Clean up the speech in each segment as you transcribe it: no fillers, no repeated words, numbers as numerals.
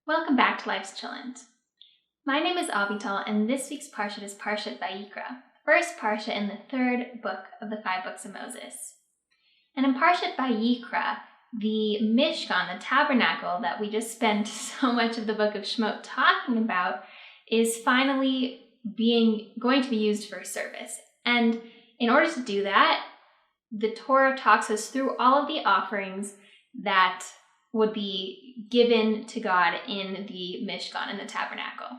Welcome back to Life's Chillin'. My name is Avital, and this week's Parshat is Parshat Vayikra, first Parsha in the third book of the 5 books of Moses. And in Parshat Vayikra, the Mishkan, the tabernacle that we just spent so much of the book of Shemot talking about, is finally going to be used for service. And in order to do that, the Torah talks us through all of the offerings that would be given to God in the Mishkan, in the tabernacle.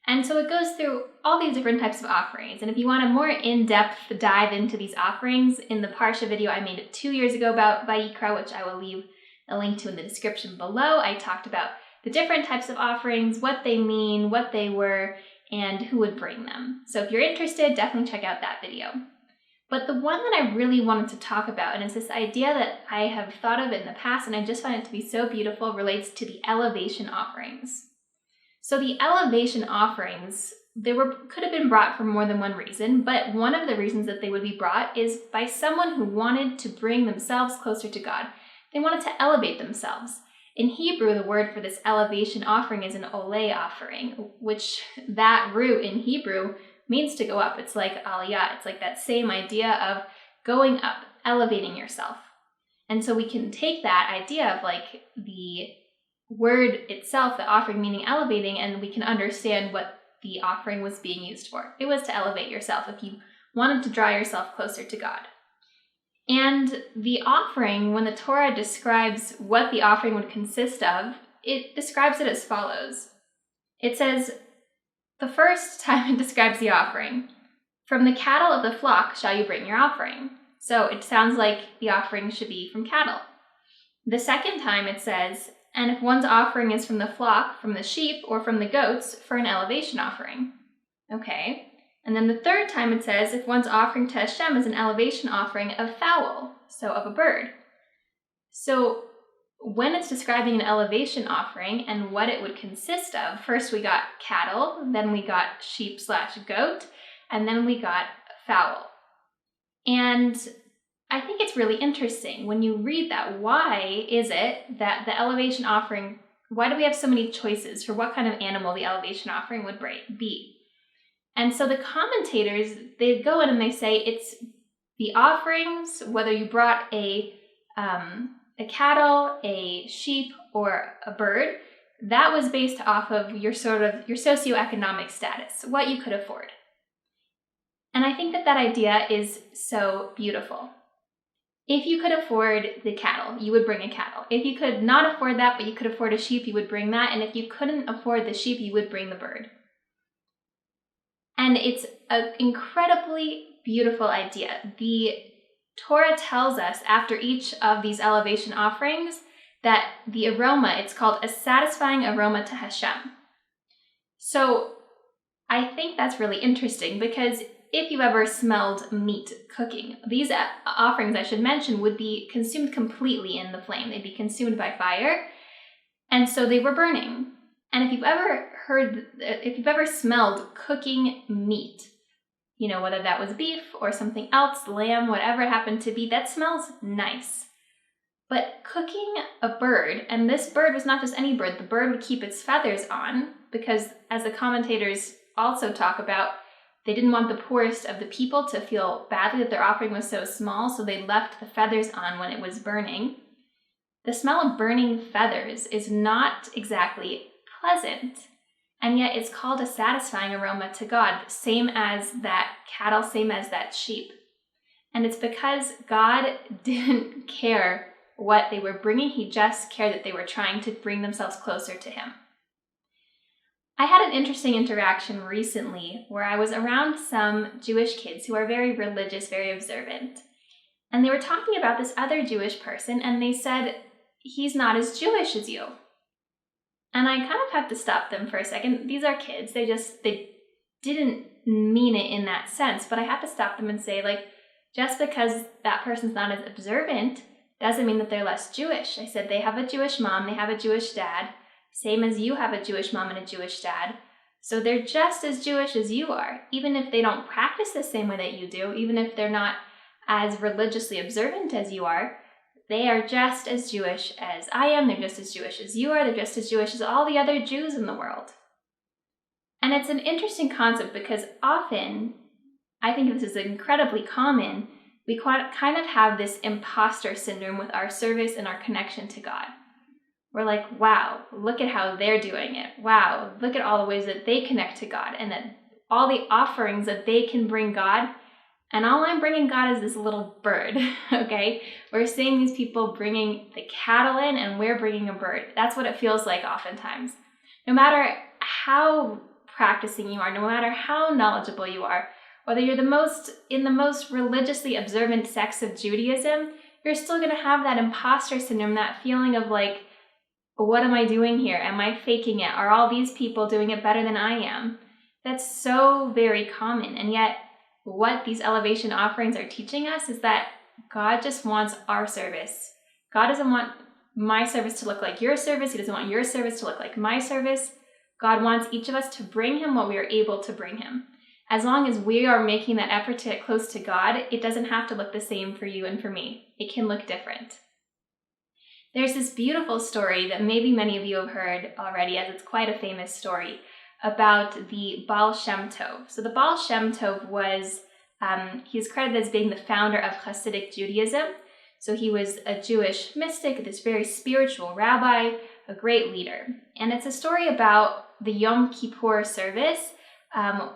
And so it goes through all these different types of offerings. And if you want a more in-depth dive into these offerings, in the Parsha video I made 2 years ago about Vayikra, which I will leave a link to in the description below, I talked about the different types of offerings, what they mean, what they were, and who would bring them. So if you're interested, definitely check out that video. But the one that I really wanted to talk about, and it's this idea that I have thought of in the past, and I just find it to be so beautiful, relates to the elevation offerings. So the elevation offerings, could have been brought for more than one reason, but one of the reasons that they would be brought is by someone who wanted to bring themselves closer to God. They wanted to elevate themselves. In Hebrew, the word for this elevation offering is an ole offering, which that root in Hebrew means to go up. It's like aliyah. It's like that same idea of going up, elevating yourself. And so we can take that idea of like the word itself, the offering meaning elevating, and we can understand what the offering was being used for. It was to elevate yourself if you wanted to draw yourself closer to God. And the offering, when the Torah describes what the offering would consist of, it describes it as follows. It says, the first time it describes the offering, from the cattle of the flock shall you bring your offering. So it sounds like the offering should be from cattle. The second time it says, and if one's offering is from the flock, from the sheep, or from the goats, for an elevation offering. Okay. And then the third time it says, if one's offering to Hashem is an elevation offering of fowl, so of a bird. So when it's describing an elevation offering and what it would consist of, first we got cattle, then we got sheep/goat, and then we got fowl. And I think it's really interesting when you read that. Why is it that the elevation offering, why do we have so many choices for what kind of animal the elevation offering would be? And so the commentators, they go in and they say it's the offerings, whether you brought a cattle, a sheep, or a bird, that was based off of your socioeconomic status, what you could afford. And I think that idea is so beautiful. If you could afford the cattle, you would bring a cattle. If you could not afford that, but you could afford a sheep, you would bring that. And if you couldn't afford the sheep, you would bring the bird. And it's an incredibly beautiful idea. The Torah tells us after each of these elevation offerings that the aroma, it's called a satisfying aroma to Hashem. So I think that's really interesting because if you ever smelled meat cooking, these offerings, I should mention, would be consumed completely in the flame. They'd be consumed by fire. And so they were burning. And if you've ever smelled cooking meat, you know, whether that was beef or something else, lamb, whatever it happened to be, that smells nice. But cooking a bird, and this bird was not just any bird, the bird would keep its feathers on because, as the commentators also talk about, they didn't want the poorest of the people to feel badly that their offering was so small, so they left the feathers on when it was burning. The smell of burning feathers is not exactly pleasant, and yet it's called a satisfying aroma to God, same as that cattle, same as that sheep. And it's because God didn't care what they were bringing, he just cared that they were trying to bring themselves closer to him. I had an interesting interaction recently where I was around some Jewish kids who are very religious, very observant. And they were talking about this other Jewish person, and they said, he's not as Jewish as you. And I kind of had to stop them for a second. These are kids. They didn't mean it in that sense, but I had to stop them and say, like, just because that person's not as observant doesn't mean that they're less Jewish. I said, they have a Jewish mom, they have a Jewish dad, same as you have a Jewish mom and a Jewish dad. So they're just as Jewish as you are, even if they don't practice the same way that you do, even if they're not as religiously observant as you are. they are just as Jewish as I am, they're just as Jewish as you are, they're just as Jewish as all the other Jews in the world. And it's an interesting concept because often, I think this is incredibly common, we kind of have this imposter syndrome with our service and our connection to God. We're like, wow, look at how they're doing it. Wow, look at all the ways that they connect to God and that all the offerings that they can bring God. And all I'm bringing God is this little bird, okay? We're seeing these people bringing the cattle in and we're bringing a bird. That's what it feels like oftentimes. No matter how practicing you are, no matter how knowledgeable you are, whether you're in the most religiously observant sects of Judaism, you're still going to have that imposter syndrome, that feeling of like, what am I doing here? Am I faking it? Are all these people doing it better than I am? That's so very common. And yet, what these elevation offerings are teaching us is that God just wants our service. God doesn't want my service to look like your service. He doesn't want your service to look like my service. God wants each of us to bring him what we are able to bring him. As long as we are making that effort to get close to God, it doesn't have to look the same for you and for me. It can look different. There's this beautiful story that maybe many of you have heard already, as it's quite a famous story, about the Baal Shem Tov. So the Baal Shem Tov was, he's credited as being the founder of Hasidic Judaism. So he was a Jewish mystic, this very spiritual rabbi, a great leader. And it's a story about the Yom Kippur service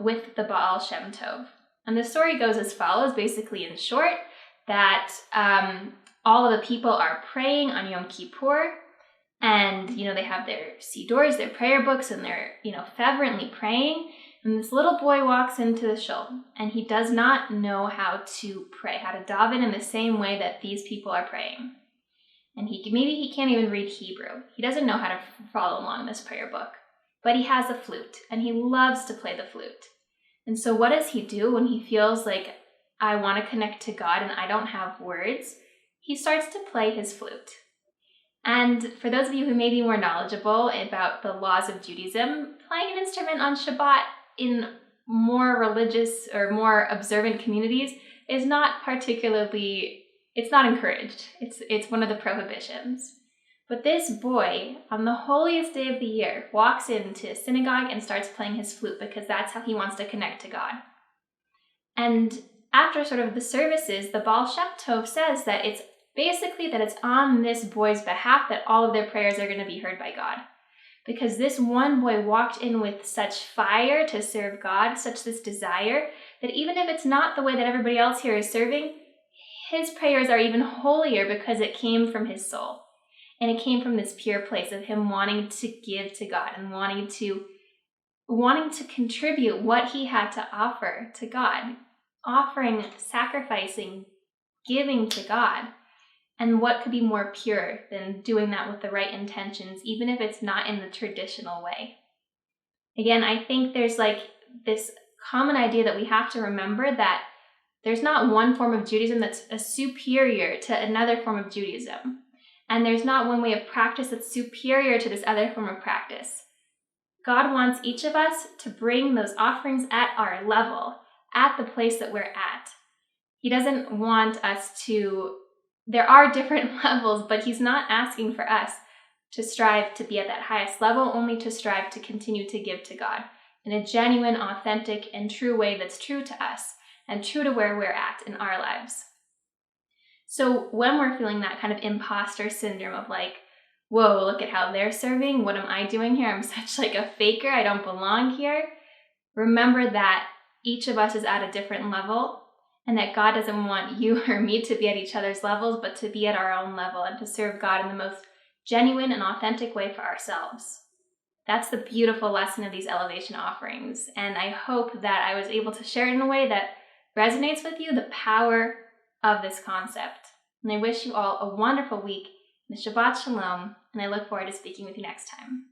with the Baal Shem Tov. And the story goes as follows, basically in short, that all of the people are praying on Yom Kippur, and, they have their sidurs, their prayer books, and they're, fervently praying. And this little boy walks into the shul, and he does not know how to pray, how to daven in the same way that these people are praying. And maybe he can't even read Hebrew. He doesn't know how to follow along this prayer book. But he has a flute, and he loves to play the flute. And so what does he do when he feels like, I want to connect to God and I don't have words? He starts to play his flute. And for those of you who may be more knowledgeable about the laws of Judaism, playing an instrument on Shabbat in more religious or more observant communities is not particularly, it's not encouraged. It's one of the prohibitions. But this boy, on the holiest day of the year, walks into synagogue and starts playing his flute because that's how he wants to connect to God. And after sort of the services, the Baal Shem Tov says that it's on this boy's behalf that all of their prayers are going to be heard by God. Because this one boy walked in with such fire to serve God, such this desire, that even if it's not the way that everybody else here is serving, his prayers are even holier because it came from his soul. And it came from this pure place of him wanting to give to God and wanting to contribute what he had to offer to God, offering, sacrificing, giving to God. And what could be more pure than doing that with the right intentions, even if it's not in the traditional way? Again, I think there's this common idea that we have to remember that there's not one form of Judaism that's superior to another form of Judaism. And there's not one way of practice that's superior to this other form of practice. God wants each of us to bring those offerings at our level, at the place that we're at. He doesn't want us to, there are different levels, but he's not asking for us to strive to be at that highest level, only to strive to continue to give to God in a genuine, authentic, and true way that's true to us and true to where we're at in our lives. So when we're feeling that kind of imposter syndrome of like, whoa, look at how they're serving, what am I doing here? I'm such like a faker, I don't belong here. Remember that each of us is at a different level and that God doesn't want you or me to be at each other's levels, but to be at our own level and to serve God in the most genuine and authentic way for ourselves. That's the beautiful lesson of these elevation offerings. And I hope that I was able to share it in a way that resonates with you, the power of this concept. And I wish you all a wonderful week, and a Shabbat Shalom, and I look forward to speaking with you next time.